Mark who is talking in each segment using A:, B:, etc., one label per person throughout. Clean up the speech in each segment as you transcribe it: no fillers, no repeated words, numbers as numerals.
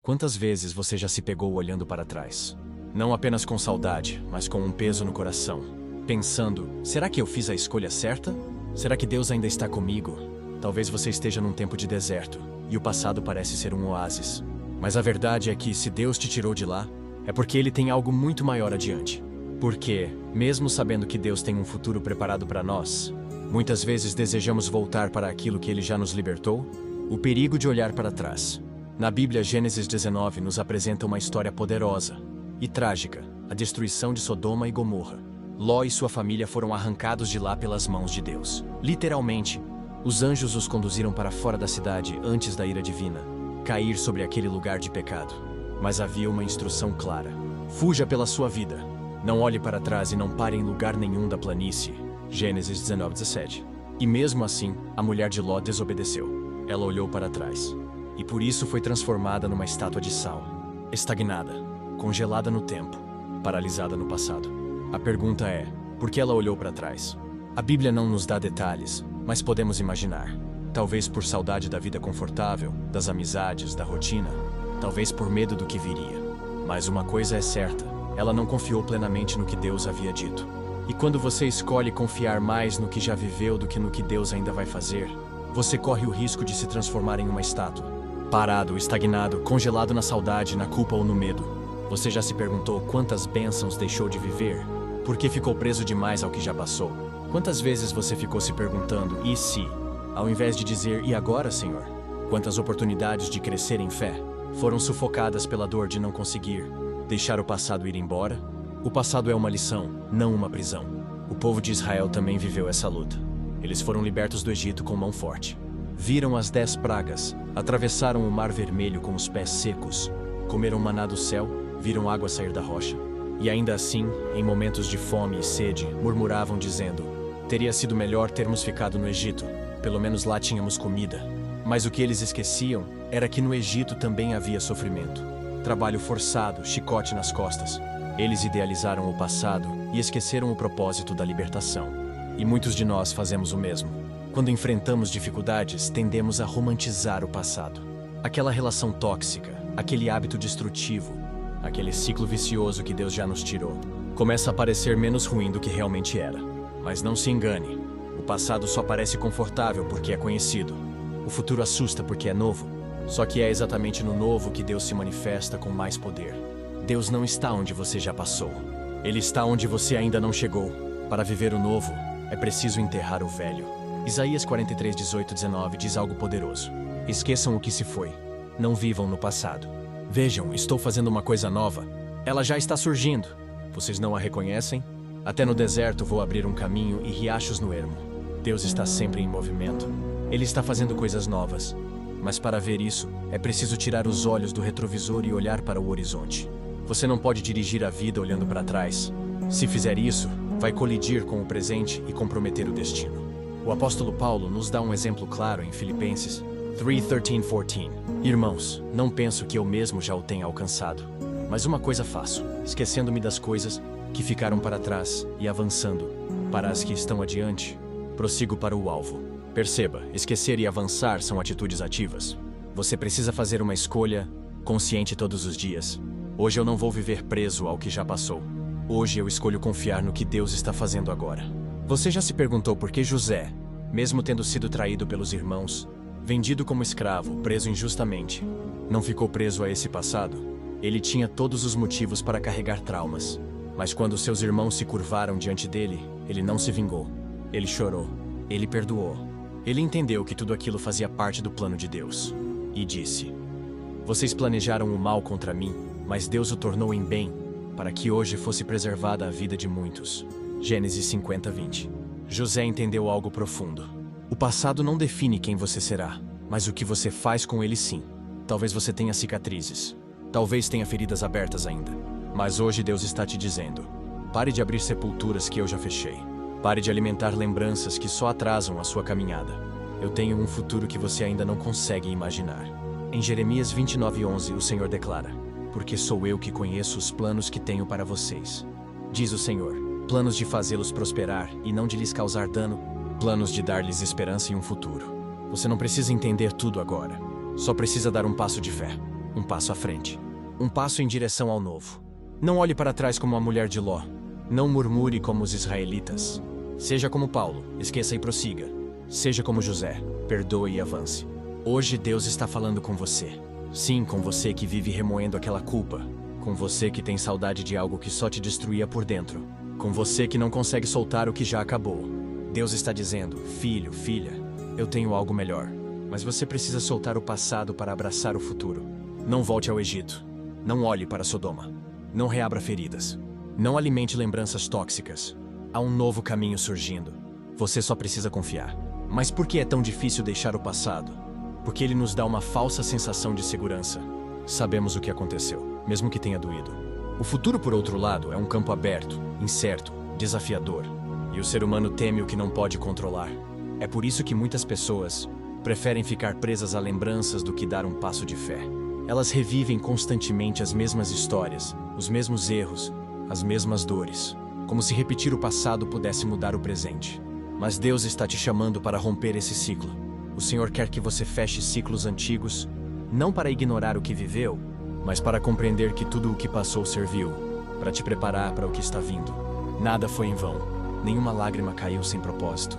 A: Quantas vezes você já se pegou olhando para trás? Não apenas com saudade, mas com um peso no coração. Pensando, será que eu fiz a escolha certa? Será que Deus ainda está comigo? Talvez você esteja num tempo de deserto, e o passado parece ser um oásis. Mas a verdade é que, se Deus te tirou de lá, é porque Ele tem algo muito maior adiante. Porque, mesmo sabendo que Deus tem um futuro preparado para nós, muitas vezes desejamos voltar para aquilo que Ele já nos libertou. O perigo de olhar para trás. Na Bíblia, Gênesis 19 nos apresenta uma história poderosa e trágica, a destruição de Sodoma e Gomorra. Ló e sua família foram arrancados de lá pelas mãos de Deus. Literalmente, os anjos os conduziram para fora da cidade antes da ira divina cair sobre aquele lugar de pecado. Mas havia uma instrução clara: fuja pela sua vida. Não olhe para trás e não pare em lugar nenhum da planície. Gênesis 19:17. E mesmo assim, a mulher de Ló desobedeceu. Ela olhou para trás. E por isso foi transformada numa estátua de sal. Estagnada, congelada no tempo, paralisada no passado. A pergunta é, por que ela olhou para trás? A Bíblia não nos dá detalhes, mas podemos imaginar. Talvez por saudade da vida confortável, das amizades, da rotina. Talvez por medo do que viria. Mas uma coisa é certa, ela não confiou plenamente no que Deus havia dito. E quando você escolhe confiar mais no que já viveu do que no que Deus ainda vai fazer, você corre o risco de se transformar em uma estátua. Parado, estagnado, congelado na saudade, na culpa ou no medo. Você já se perguntou quantas bênçãos deixou de viver? Por que ficou preso demais ao que já passou? Quantas vezes você ficou se perguntando, e se? Ao invés de dizer, e agora, Senhor? Quantas oportunidades de crescer em fé foram sufocadas pela dor de não conseguir deixar o passado ir embora? O passado é uma lição, não uma prisão. O povo de Israel também viveu essa luta. Eles foram libertos do Egito com mão forte. Viram as 10 pragas, atravessaram o Mar Vermelho com os pés secos, comeram maná do céu, viram água sair da rocha. E ainda assim, em momentos de fome e sede, murmuravam dizendo, teria sido melhor termos ficado no Egito, pelo menos lá tínhamos comida. Mas o que eles esqueciam era que no Egito também havia sofrimento. Trabalho forçado, chicote nas costas. Eles idealizaram o passado e esqueceram o propósito da libertação. E muitos de nós fazemos o mesmo. Quando enfrentamos dificuldades, tendemos a romantizar o passado. Aquela relação tóxica, aquele hábito destrutivo, aquele ciclo vicioso que Deus já nos tirou, começa a parecer menos ruim do que realmente era. Mas não se engane, o passado só parece confortável porque é conhecido. O futuro assusta porque é novo. Só que é exatamente no novo que Deus se manifesta com mais poder. Deus não está onde você já passou. Ele está onde você ainda não chegou. Para viver o novo, é preciso enterrar o velho. Isaías 43, 18, 19 diz algo poderoso. Esqueçam o que se foi. Não vivam no passado. Vejam, estou fazendo uma coisa nova. Ela já está surgindo. Vocês não a reconhecem? Até no deserto vou abrir um caminho e riachos no ermo. Deus está sempre em movimento. Ele está fazendo coisas novas. Mas para ver isso, é preciso tirar os olhos do retrovisor e olhar para o horizonte. Você não pode dirigir a vida olhando para trás. Se fizer isso, vai colidir com o presente e comprometer o destino. O apóstolo Paulo nos dá um exemplo claro em Filipenses 3:13-14. Irmãos, não penso que eu mesmo já o tenha alcançado. Mas uma coisa faço, esquecendo-me das coisas que ficaram para trás e avançando para as que estão adiante, prossigo para o alvo. Perceba, esquecer e avançar são atitudes ativas. Você precisa fazer uma escolha consciente todos os dias. Hoje eu não vou viver preso ao que já passou. Hoje eu escolho confiar no que Deus está fazendo agora. Você já se perguntou por que José, mesmo tendo sido traído pelos irmãos, vendido como escravo, preso injustamente, não ficou preso a esse passado? Ele tinha todos os motivos para carregar traumas. Mas quando seus irmãos se curvaram diante dele, ele não se vingou. Ele chorou. Ele perdoou. Ele entendeu que tudo aquilo fazia parte do plano de Deus. E disse: vocês planejaram o mal contra mim, mas Deus o tornou em bem, para que hoje fosse preservada a vida de muitos. Gênesis 50:20. José entendeu algo profundo. O passado não define quem você será, mas o que você faz com ele sim. Talvez você tenha cicatrizes. Talvez tenha feridas abertas ainda. Mas hoje Deus está te dizendo: pare de abrir sepulturas que eu já fechei. Pare de alimentar lembranças que só atrasam a sua caminhada. Eu tenho um futuro que você ainda não consegue imaginar. Em Jeremias 29:11, o Senhor declara: porque sou eu que conheço os planos que tenho para vocês. Diz o Senhor: planos de fazê-los prosperar e não de lhes causar dano, planos de dar-lhes esperança e um futuro. Você não precisa entender tudo agora. Só precisa dar um passo de fé. um passo à frente. Um passo em direção ao novo. Não olhe para trás como a mulher de Ló. Não murmure como os israelitas. Seja como Paulo, esqueça e prossiga. Seja como José, perdoe e avance. Hoje Deus está falando com você. Sim, com você que vive remoendo aquela culpa. Com você que tem saudade de algo que só te destruía por dentro. Com você que não consegue soltar o que já acabou. Deus está dizendo, filho, filha, eu tenho algo melhor. Mas você precisa soltar o passado para abraçar o futuro. Não volte ao Egito. Não olhe para Sodoma. Não reabra feridas. Não alimente lembranças tóxicas. Há um novo caminho surgindo. Você só precisa confiar. Mas por que é tão difícil deixar o passado? Porque ele nos dá uma falsa sensação de segurança. Sabemos o que aconteceu, mesmo que tenha doído. O futuro, por outro lado, é um campo aberto, incerto, desafiador. E o ser humano teme o que não pode controlar. É por isso que muitas pessoas preferem ficar presas a lembranças do que dar um passo de fé. Elas revivem constantemente as mesmas histórias, os mesmos erros, as mesmas dores, como se repetir o passado pudesse mudar o presente. Mas Deus está te chamando para romper esse ciclo. O Senhor quer que você feche ciclos antigos, não para ignorar o que viveu, mas para compreender que tudo o que passou serviu, para te preparar para o que está vindo. Nada foi em vão, nenhuma lágrima caiu sem propósito,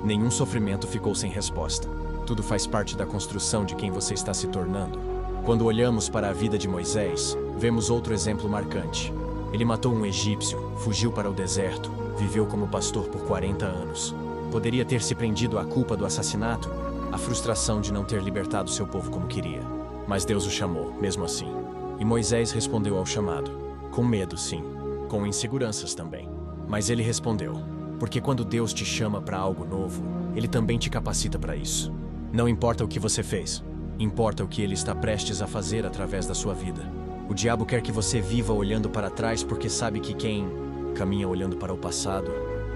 A: nenhum sofrimento ficou sem resposta. Tudo faz parte da construção de quem você está se tornando. Quando olhamos para a vida de Moisés, vemos outro exemplo marcante. Ele matou um egípcio, fugiu para o deserto, viveu como pastor por 40 anos. Poderia ter se prendido à culpa do assassinato, à frustração de não ter libertado seu povo como queria. Mas Deus o chamou, mesmo assim. E Moisés respondeu ao chamado. Com medo, sim. Com inseguranças também. Mas ele respondeu. Porque quando Deus te chama para algo novo, Ele também te capacita para isso. Não importa o que você fez. Importa o que Ele está prestes a fazer através da sua vida. O diabo quer que você viva olhando para trás porque sabe que quem caminha olhando para o passado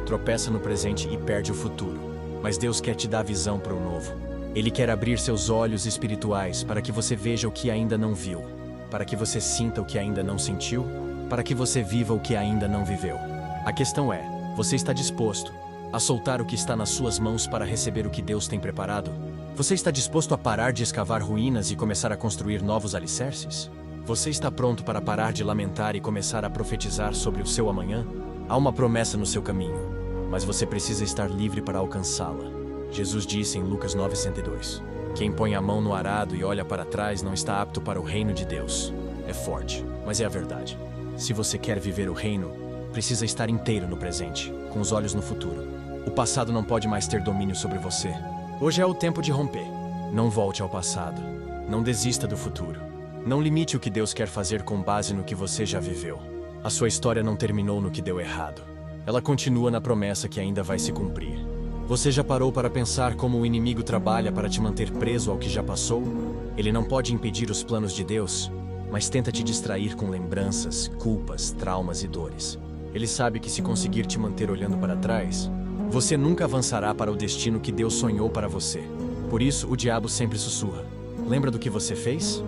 A: tropeça no presente e perde o futuro. Mas Deus quer te dar visão para o novo. Ele quer abrir seus olhos espirituais para que você veja o que ainda não viu, para que você sinta o que ainda não sentiu, para que você viva o que ainda não viveu. A questão é, você está disposto a soltar o que está nas suas mãos para receber o que Deus tem preparado? Você está disposto a parar de escavar ruínas e começar a construir novos alicerces? Você está pronto para parar de lamentar e começar a profetizar sobre o seu amanhã? Há uma promessa no seu caminho, mas você precisa estar livre para alcançá-la. Jesus disse em Lucas 9:102, quem põe a mão no arado e olha para trás não está apto para o reino de Deus. É forte, mas é a verdade. Se você quer viver o reino, precisa estar inteiro no presente, com os olhos no futuro. O passado não pode mais ter domínio sobre você. Hoje é o tempo de romper. Não volte ao passado. Não desista do futuro. Não limite o que Deus quer fazer com base no que você já viveu. A sua história não terminou no que deu errado. Ela continua na promessa que ainda vai se cumprir. Você já parou para pensar como o inimigo trabalha para te manter preso ao que já passou? Ele não pode impedir os planos de Deus, mas tenta te distrair com lembranças, culpas, traumas e dores. Ele sabe que se conseguir te manter olhando para trás, você nunca avançará para o destino que Deus sonhou para você. Por isso, o diabo sempre sussurra. Lembra do que você fez?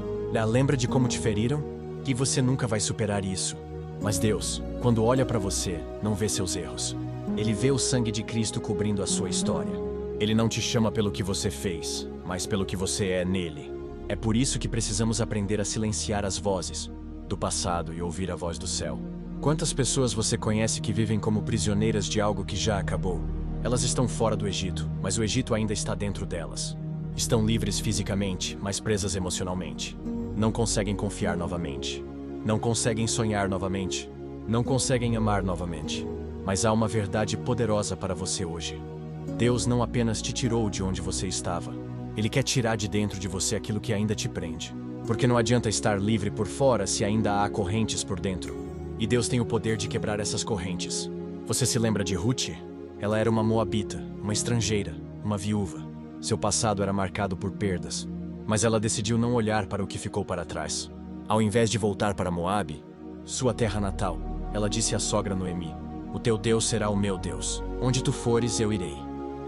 A: Lembra de como te feriram? Que você nunca vai superar isso. Mas Deus, quando olha para você, não vê seus erros. Ele vê o sangue de Cristo cobrindo a sua história. Ele não te chama pelo que você fez, mas pelo que você é nele. É por isso que precisamos aprender a silenciar as vozes do passado e ouvir a voz do céu. Quantas pessoas você conhece que vivem como prisioneiras de algo que já acabou? Elas estão fora do Egito, mas o Egito ainda está dentro delas. Estão livres fisicamente, mas presas emocionalmente. Não conseguem confiar novamente. Não conseguem sonhar novamente. Não conseguem amar novamente. Mas há uma verdade poderosa para você hoje. Deus não apenas te tirou de onde você estava. Ele quer tirar de dentro de você aquilo que ainda te prende. Porque não adianta estar livre por fora se ainda há correntes por dentro. E Deus tem o poder de quebrar essas correntes. Você se lembra de Ruth? Ela era uma moabita, uma estrangeira, uma viúva. Seu passado era marcado por perdas. Mas ela decidiu não olhar para o que ficou para trás. Ao invés de voltar para Moabe, sua terra natal, ela disse à sogra Noemi, o teu Deus será o meu Deus. Onde tu fores, eu irei.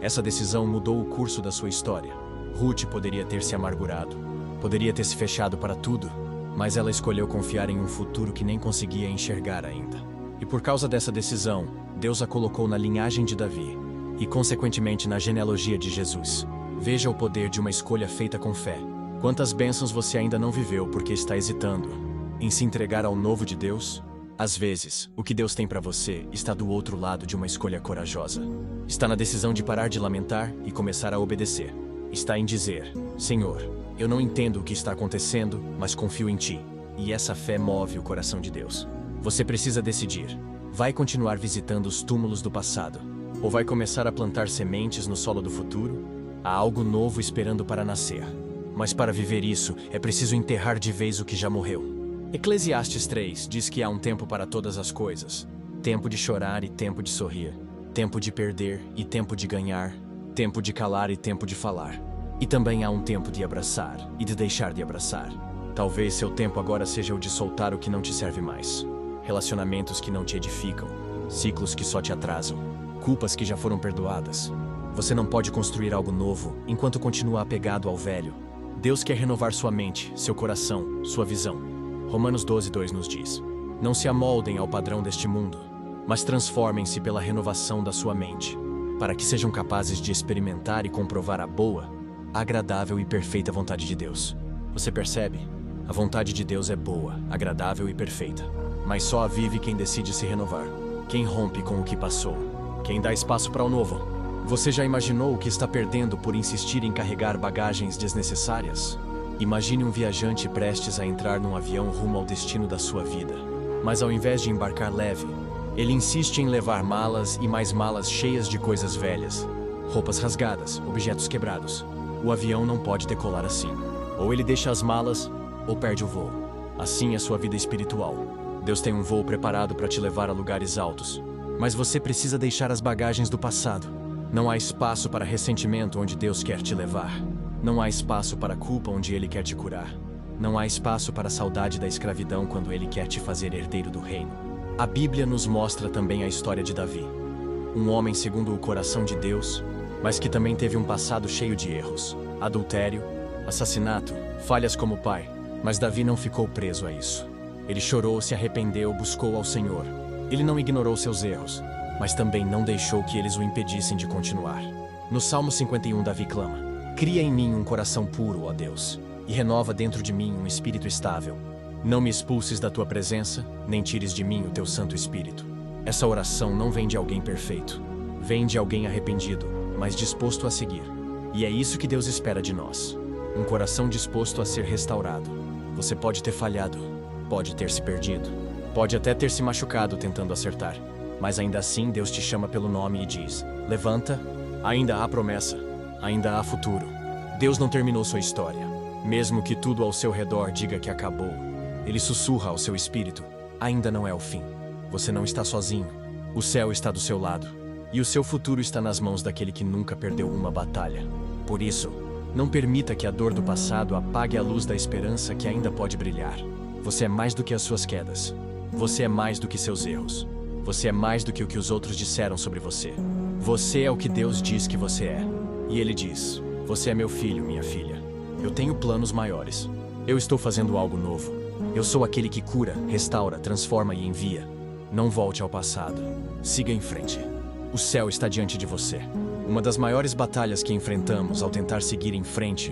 A: Essa decisão mudou o curso da sua história. Ruth poderia ter se amargurado. Poderia ter se fechado para tudo. Mas ela escolheu confiar em um futuro que nem conseguia enxergar ainda. E por causa dessa decisão, Deus a colocou na linhagem de Davi. E consequentemente na genealogia de Jesus. Veja o poder de uma escolha feita com fé. Quantas bênçãos você ainda não viveu porque está hesitando em se entregar ao novo de Deus? Às vezes, o que Deus tem para você está do outro lado de uma escolha corajosa. Está na decisão de parar de lamentar e começar a obedecer. Está em dizer: Senhor, eu não entendo o que está acontecendo, mas confio em Ti. E essa fé move o coração de Deus. Você precisa decidir. Vai continuar visitando os túmulos do passado? Ou vai começar a plantar sementes no solo do futuro? Há algo novo esperando para nascer. Mas para viver isso, é preciso enterrar de vez o que já morreu. Eclesiastes 3 diz que há um tempo para todas as coisas. Tempo de chorar e tempo de sorrir. Tempo de perder e tempo de ganhar. Tempo de calar e tempo de falar. E também há um tempo de abraçar e de deixar de abraçar. Talvez seu tempo agora seja o de soltar o que não te serve mais. Relacionamentos que não te edificam. Ciclos que só te atrasam. Culpas que já foram perdoadas. Você não pode construir algo novo enquanto continua apegado ao velho. Deus quer renovar sua mente, seu coração, sua visão. Romanos 12:2 nos diz: Não se amoldem ao padrão deste mundo, mas transformem-se pela renovação da sua mente, para que sejam capazes de experimentar e comprovar a boa, agradável e perfeita vontade de Deus. Você percebe? A vontade de Deus é boa, agradável e perfeita, mas só a vive quem decide se renovar, quem rompe com o que passou, quem dá espaço para o novo. Você já imaginou o que está perdendo por insistir em carregar bagagens desnecessárias? Imagine um viajante prestes a entrar num avião rumo ao destino da sua vida. Mas ao invés de embarcar leve, ele insiste em levar malas e mais malas cheias de coisas velhas, roupas rasgadas, objetos quebrados. O avião não pode decolar assim. Ou ele deixa as malas, ou perde o voo. Assim é sua vida espiritual. Deus tem um voo preparado para te levar a lugares altos. Mas você precisa deixar as bagagens do passado. Não há espaço para ressentimento onde Deus quer te levar. Não há espaço para culpa onde Ele quer te curar. Não há espaço para a saudade da escravidão quando Ele quer te fazer herdeiro do reino. A Bíblia nos mostra também a história de Davi. Um homem segundo o coração de Deus, mas que também teve um passado cheio de erros. Adultério, assassinato, falhas como pai. Mas Davi não ficou preso a isso. Ele chorou, se arrependeu, buscou ao Senhor. Ele não ignorou seus erros, mas também não deixou que eles o impedissem de continuar. No Salmo 51, Davi clama: Cria em mim um coração puro, ó Deus, e renova dentro de mim um espírito estável. Não me expulses da tua presença, nem tires de mim o teu Santo Espírito. Essa oração não vem de alguém perfeito. Vem de alguém arrependido, mas disposto a seguir. E é isso que Deus espera de nós. Um coração disposto a ser restaurado. Você pode ter falhado, pode ter se perdido, pode até ter se machucado tentando acertar. Mas ainda assim Deus te chama pelo nome e diz: Levanta, ainda há promessa. Ainda há futuro. Deus não terminou sua história. Mesmo que tudo ao seu redor diga que acabou, Ele sussurra ao seu espírito: ainda não é o fim. Você não está sozinho. O céu está do seu lado. E o seu futuro está nas mãos daquele que nunca perdeu uma batalha. Por isso, não permita que a dor do passado apague a luz da esperança que ainda pode brilhar. Você é mais do que as suas quedas. Você é mais do que seus erros. Você é mais do que o que os outros disseram sobre você. Você é o que Deus diz que você é. E Ele diz: Você é meu filho, minha filha. Eu tenho planos maiores. Eu estou fazendo algo novo. Eu sou aquele que cura, restaura, transforma e envia. Não volte ao passado. Siga em frente. O céu está diante de você. Uma das maiores batalhas que enfrentamos ao tentar seguir em frente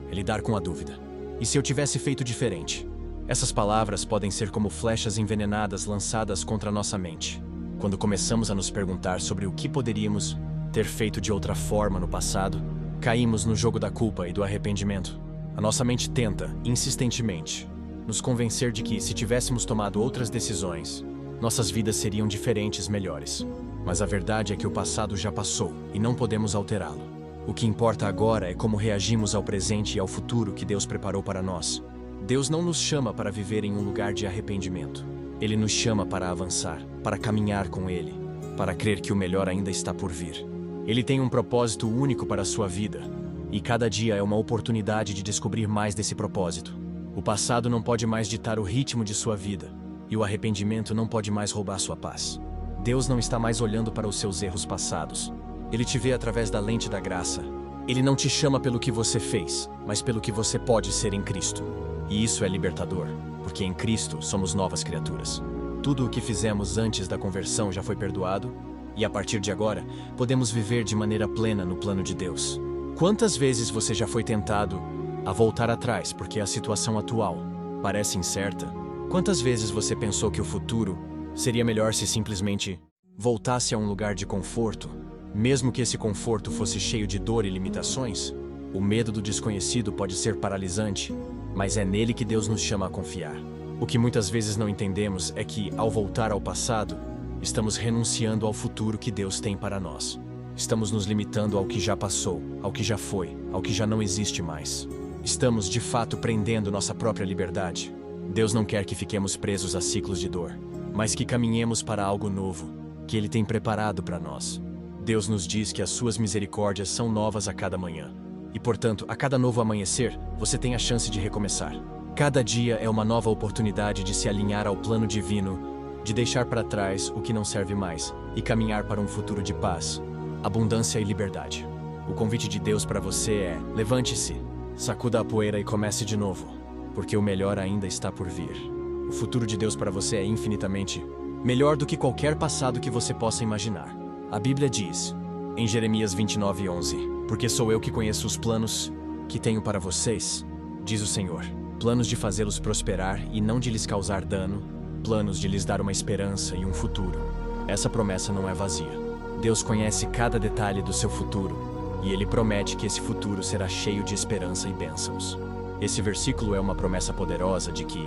A: é lidar com a dúvida. E se eu tivesse feito diferente? Essas palavras podem ser como flechas envenenadas lançadas contra a nossa mente. Quando começamos a nos perguntar sobre o que poderíamos ter feito de outra forma no passado, caímos no jogo da culpa e do arrependimento. A nossa mente tenta, insistentemente, nos convencer de que, se tivéssemos tomado outras decisões, nossas vidas seriam diferentes, melhores. Mas a verdade é que o passado já passou e não podemos alterá-lo. O que importa agora é como reagimos ao presente e ao futuro que Deus preparou para nós. Deus não nos chama para viver em um lugar de arrependimento. Ele nos chama para avançar, para caminhar com Ele, para crer que o melhor ainda está por vir. Ele tem um propósito único para a sua vida, e cada dia é uma oportunidade de descobrir mais desse propósito. O passado não pode mais ditar o ritmo de sua vida, e o arrependimento não pode mais roubar sua paz. Deus não está mais olhando para os seus erros passados. Ele te vê através da lente da graça. Ele não te chama pelo que você fez, mas pelo que você pode ser em Cristo. E isso é libertador, porque em Cristo somos novas criaturas. Tudo o que fizemos antes da conversão já foi perdoado, e a partir de agora, podemos viver de maneira plena no plano de Deus. Quantas vezes você já foi tentado a voltar atrás porque a situação atual parece incerta. Quantas vezes você pensou que o futuro seria melhor se simplesmente voltasse a um lugar de conforto, mesmo que esse conforto fosse cheio de dor e limitações? O medo do desconhecido pode ser paralisante, mas é nele que Deus nos chama a confiar. O que muitas vezes não entendemos é que, ao voltar ao passado, estamos renunciando ao futuro que Deus tem para nós. Estamos nos limitando ao que já passou, ao que já foi, ao que já não existe mais. Estamos, de fato, prendendo nossa própria liberdade. Deus não quer que fiquemos presos a ciclos de dor, mas que caminhemos para algo novo, que Ele tem preparado para nós. Deus nos diz que as suas misericórdias são novas a cada manhã. E, portanto, a cada novo amanhecer, você tem a chance de recomeçar. Cada dia é uma nova oportunidade de se alinhar ao plano divino, de deixar para trás o que não serve mais e caminhar para um futuro de paz, abundância e liberdade. O convite de Deus para você é: levante-se, sacuda a poeira e comece de novo, porque o melhor ainda está por vir. O futuro de Deus para você é infinitamente melhor do que qualquer passado que você possa imaginar. A Bíblia diz, em Jeremias 29:11, porque sou eu que conheço os planos que tenho para vocês, diz o Senhor, planos de fazê-los prosperar e não de lhes causar dano, planos de lhes dar uma esperança e um futuro. Essa promessa não é vazia. Deus conhece cada detalhe do seu futuro, e Ele promete que esse futuro será cheio de esperança e bênçãos. Esse versículo é uma promessa poderosa de que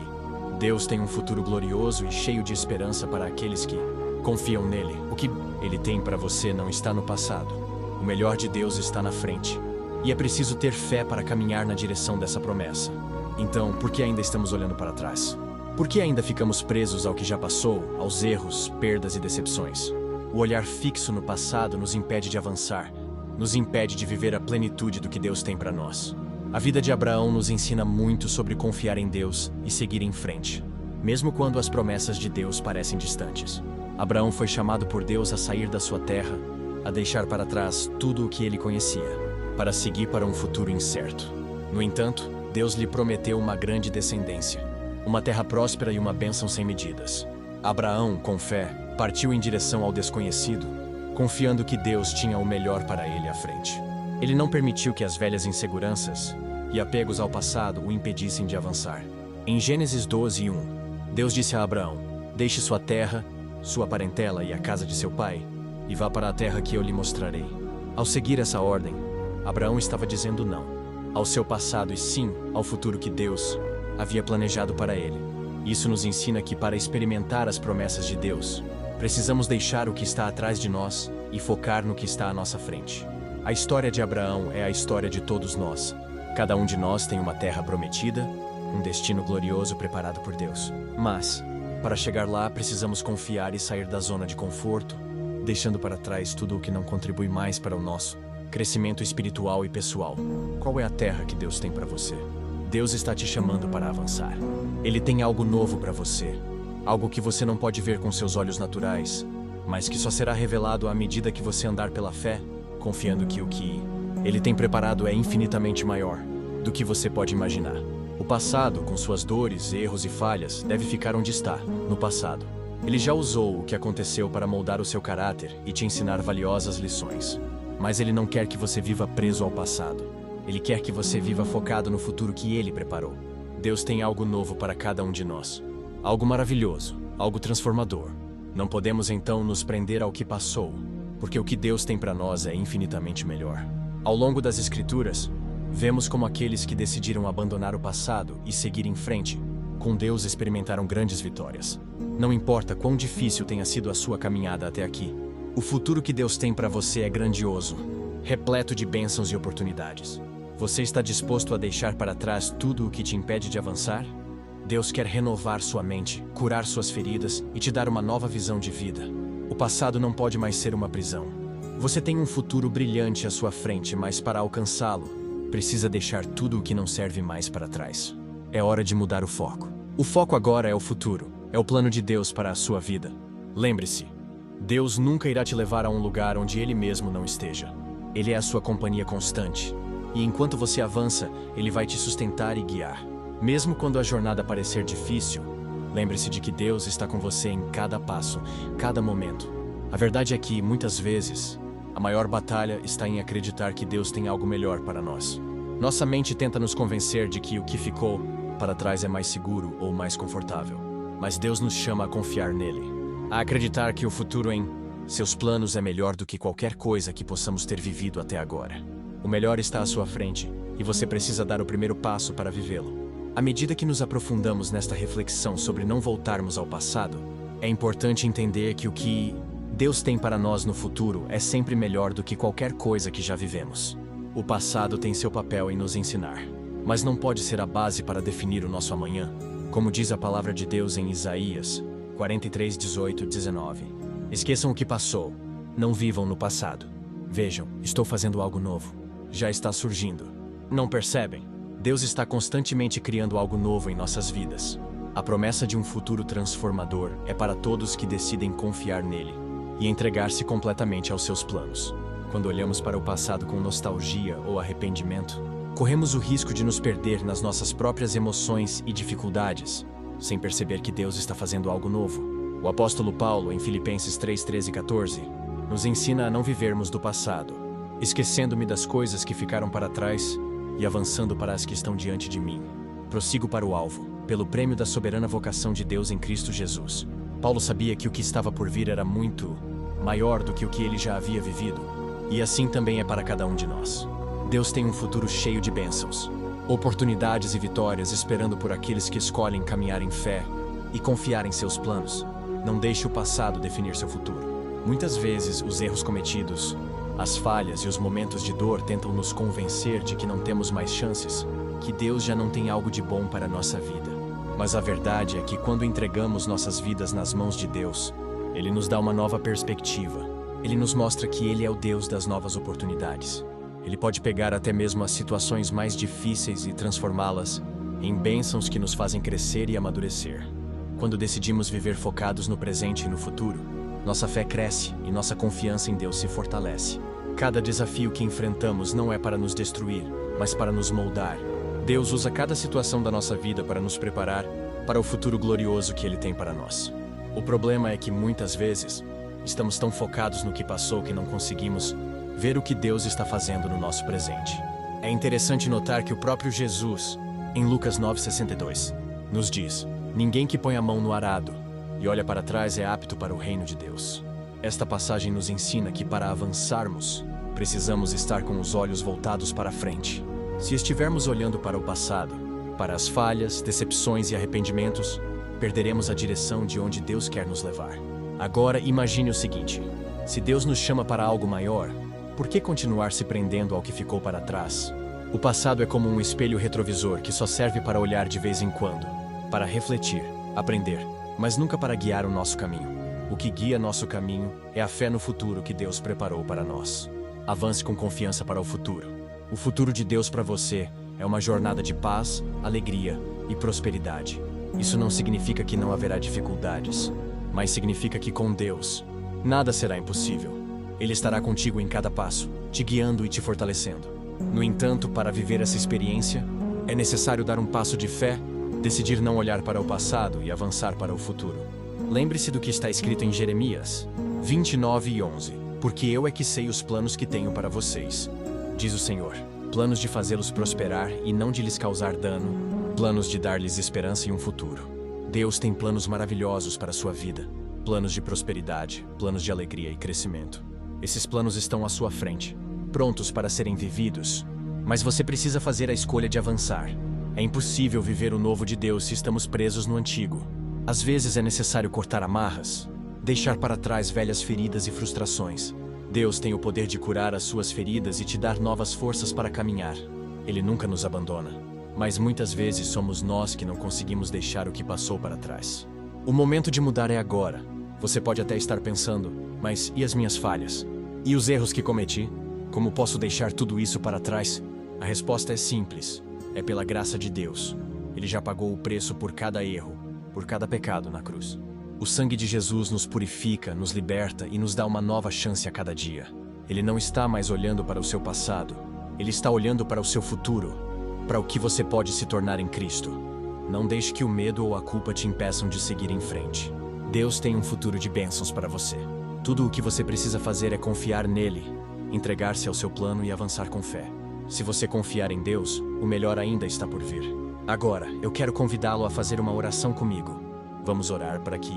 A: Deus tem um futuro glorioso e cheio de esperança para aqueles que confiam nele. O que Ele tem para você não está no passado. O melhor de Deus está na frente. E é preciso ter fé para caminhar na direção dessa promessa. Então, por que ainda estamos olhando para trás? Por que ainda ficamos presos ao que já passou, aos erros, perdas e decepções? O olhar fixo no passado nos impede de avançar, nos impede de viver a plenitude do que Deus tem para nós. A vida de Abraão nos ensina muito sobre confiar em Deus e seguir em frente, mesmo quando as promessas de Deus parecem distantes. Abraão foi chamado por Deus a sair da sua terra, a deixar para trás tudo o que ele conhecia, para seguir para um futuro incerto. No entanto, Deus lhe prometeu uma grande descendência, uma terra próspera e uma bênção sem medidas. Abraão, com fé, partiu em direção ao desconhecido, confiando que Deus tinha o melhor para ele à frente. Ele não permitiu que as velhas inseguranças e apegos ao passado o impedissem de avançar. Em Gênesis 12:1, Deus disse a Abraão: deixe sua terra, sua parentela e a casa de seu pai, e vá para a terra que eu lhe mostrarei. Ao seguir essa ordem, Abraão estava dizendo não ao seu passado e sim ao futuro que Deus havia planejado para ele. Isso nos ensina que para experimentar as promessas de Deus, precisamos deixar o que está atrás de nós e focar no que está à nossa frente. A história de Abraão é a história de todos nós. Cada um de nós tem uma terra prometida, um destino glorioso preparado por Deus. Mas, para chegar lá, precisamos confiar e sair da zona de conforto, deixando para trás tudo o que não contribui mais para o nosso crescimento espiritual e pessoal. Qual é a terra que Deus tem para você? Deus está te chamando para avançar. Ele tem algo novo para você. Algo que você não pode ver com seus olhos naturais, mas que só será revelado à medida que você andar pela fé, confiando que o que Ele tem preparado é infinitamente maior do que você pode imaginar. O passado, com suas dores, erros e falhas, deve ficar onde está, no passado. Ele já usou o que aconteceu para moldar o seu caráter e te ensinar valiosas lições. Mas Ele não quer que você viva preso ao passado. Ele quer que você viva focado no futuro que Ele preparou. Deus tem algo novo para cada um de nós. Algo maravilhoso, algo transformador. Não podemos então nos prender ao que passou, porque o que Deus tem para nós é infinitamente melhor. Ao longo das Escrituras, vemos como aqueles que decidiram abandonar o passado e seguir em frente, com Deus experimentaram grandes vitórias. Não importa quão difícil tenha sido a sua caminhada até aqui, o futuro que Deus tem para você é grandioso, repleto de bênçãos e oportunidades. Você está disposto a deixar para trás tudo o que te impede de avançar? Deus quer renovar sua mente, curar suas feridas e te dar uma nova visão de vida. O passado não pode mais ser uma prisão. Você tem um futuro brilhante à sua frente, mas para alcançá-lo, precisa deixar tudo o que não serve mais para trás. É hora de mudar o foco. O foco agora é o futuro, é o plano de Deus para a sua vida. Lembre-se, Deus nunca irá te levar a um lugar onde Ele mesmo não esteja. Ele é a sua companhia constante. E enquanto você avança, Ele vai te sustentar e guiar. Mesmo quando a jornada parecer difícil, lembre-se de que Deus está com você em cada passo, cada momento. A verdade é que, muitas vezes, a maior batalha está em acreditar que Deus tem algo melhor para nós. Nossa mente tenta nos convencer de que o que ficou para trás é mais seguro ou mais confortável. Mas Deus nos chama a confiar nele, a acreditar que o futuro em seus planos é melhor do que qualquer coisa que possamos ter vivido até agora. O melhor está à sua frente e você precisa dar o primeiro passo para vivê-lo. À medida que nos aprofundamos nesta reflexão sobre não voltarmos ao passado, é importante entender que o que Deus tem para nós no futuro é sempre melhor do que qualquer coisa que já vivemos. O passado tem seu papel em nos ensinar, mas não pode ser a base para definir o nosso amanhã, como diz a palavra de Deus em Isaías 43, 18, 19. Esqueçam o que passou, não vivam no passado. Vejam, estou fazendo algo novo. Já está surgindo. Não percebem? Deus está constantemente criando algo novo em nossas vidas. A promessa de um futuro transformador é para todos que decidem confiar nele e entregar-se completamente aos seus planos. Quando olhamos para o passado com nostalgia ou arrependimento, corremos o risco de nos perder nas nossas próprias emoções e dificuldades, sem perceber que Deus está fazendo algo novo. O apóstolo Paulo, em Filipenses 3, 13 e 14, nos ensina a não vivermos do passado, esquecendo-me das coisas que ficaram para trás e avançando para as que estão diante de mim. Prossigo para o alvo, pelo prêmio da soberana vocação de Deus em Cristo Jesus. Paulo sabia que o que estava por vir era muito maior do que o que ele já havia vivido. E assim também é para cada um de nós. Deus tem um futuro cheio de bênçãos, oportunidades e vitórias esperando por aqueles que escolhem caminhar em fé e confiar em seus planos. Não deixe o passado definir seu futuro. Muitas vezes, os erros cometidos, as falhas e os momentos de dor tentam nos convencer de que não temos mais chances, que Deus já não tem algo de bom para a nossa vida. Mas a verdade é que quando entregamos nossas vidas nas mãos de Deus, Ele nos dá uma nova perspectiva. Ele nos mostra que Ele é o Deus das novas oportunidades. Ele pode pegar até mesmo as situações mais difíceis e transformá-las em bênçãos que nos fazem crescer e amadurecer. Quando decidimos viver focados no presente e no futuro, nossa fé cresce e nossa confiança em Deus se fortalece. Cada desafio que enfrentamos não é para nos destruir, mas para nos moldar. Deus usa cada situação da nossa vida para nos preparar para o futuro glorioso que Ele tem para nós. O problema é que muitas vezes estamos tão focados no que passou que não conseguimos ver o que Deus está fazendo no nosso presente. É interessante notar que o próprio Jesus, em Lucas 9,62, nos diz: ninguém que põe a mão no arado e olha para trás é apto para o reino de Deus. Esta passagem nos ensina que para avançarmos, precisamos estar com os olhos voltados para a frente. Se estivermos olhando para o passado, para as falhas, decepções e arrependimentos, perderemos a direção de onde Deus quer nos levar. Agora imagine o seguinte: se Deus nos chama para algo maior, por que continuar se prendendo ao que ficou para trás? O passado é como um espelho retrovisor que só serve para olhar de vez em quando, para refletir, aprender, mas nunca para guiar o nosso caminho. O que guia nosso caminho é a fé no futuro que Deus preparou para nós. Avance com confiança para o futuro. O futuro de Deus para você é uma jornada de paz, alegria e prosperidade. Isso não significa que não haverá dificuldades, mas significa que com Deus, nada será impossível. Ele estará contigo em cada passo, te guiando e te fortalecendo. No entanto, para viver essa experiência, é necessário dar um passo de fé, decidir não olhar para o passado e avançar para o futuro. Lembre-se do que está escrito em Jeremias 29:11. Porque eu é que sei os planos que tenho para vocês, diz o Senhor. Planos de fazê-los prosperar e não de lhes causar dano, planos de dar-lhes esperança e um futuro. Deus tem planos maravilhosos para a sua vida, planos de prosperidade, planos de alegria e crescimento. Esses planos estão à sua frente, prontos para serem vividos, mas você precisa fazer a escolha de avançar. É impossível viver o novo de Deus se estamos presos no antigo. Às vezes é necessário cortar amarras, deixar para trás velhas feridas e frustrações. Deus tem o poder de curar as suas feridas e te dar novas forças para caminhar. Ele nunca nos abandona, mas muitas vezes somos nós que não conseguimos deixar o que passou para trás. O momento de mudar é agora. Você pode até estar pensando, mas e as minhas falhas? E os erros que cometi? Como posso deixar tudo isso para trás? A resposta é simples. É pela graça de Deus. Ele já pagou o preço por cada erro, por cada pecado na cruz. O sangue de Jesus nos purifica, nos liberta e nos dá uma nova chance a cada dia. Ele não está mais olhando para o seu passado. Ele está olhando para o seu futuro, para o que você pode se tornar em Cristo. Não deixe que o medo ou a culpa te impeçam de seguir em frente. Deus tem um futuro de bênçãos para você. Tudo o que você precisa fazer é confiar nele, entregar-se ao seu plano e avançar com fé. Se você confiar em Deus, o melhor ainda está por vir. Agora, eu quero convidá-lo a fazer uma oração comigo. Vamos orar para que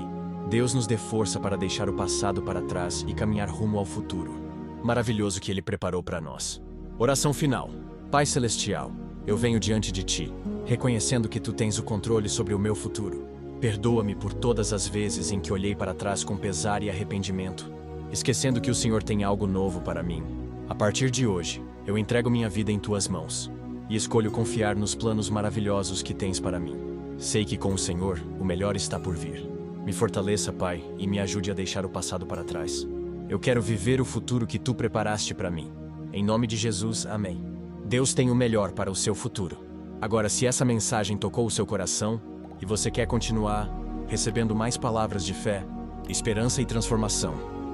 A: Deus nos dê força para deixar o passado para trás e caminhar rumo ao futuro maravilhoso que Ele preparou para nós. Oração final. Pai Celestial, eu venho diante de Ti, reconhecendo que Tu tens o controle sobre o meu futuro. Perdoa-me por todas as vezes em que olhei para trás com pesar e arrependimento, esquecendo que o Senhor tem algo novo para mim. A partir de hoje, eu entrego minha vida em Tuas mãos e escolho confiar nos planos maravilhosos que tens para mim. Sei que com o Senhor, o melhor está por vir. Me fortaleça, Pai, e me ajude a deixar o passado para trás. Eu quero viver o futuro que Tu preparaste para mim. Em nome de Jesus, amém. Deus tem o melhor para o seu futuro. Agora, se essa mensagem tocou o seu coração e você quer continuar recebendo mais palavras de fé, esperança e transformação,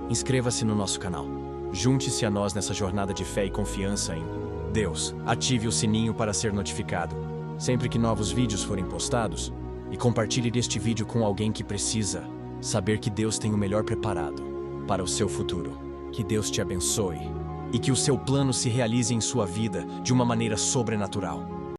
A: inscreva-se no nosso canal. Junte-se a nós nessa jornada de fé e confiança em Deus. Ative o sininho para ser notificado sempre que novos vídeos forem postados e compartilhe este vídeo com alguém que precisa saber que Deus tem o melhor preparado para o seu futuro. Que Deus te abençoe e que o seu plano se realize em sua vida de uma maneira sobrenatural.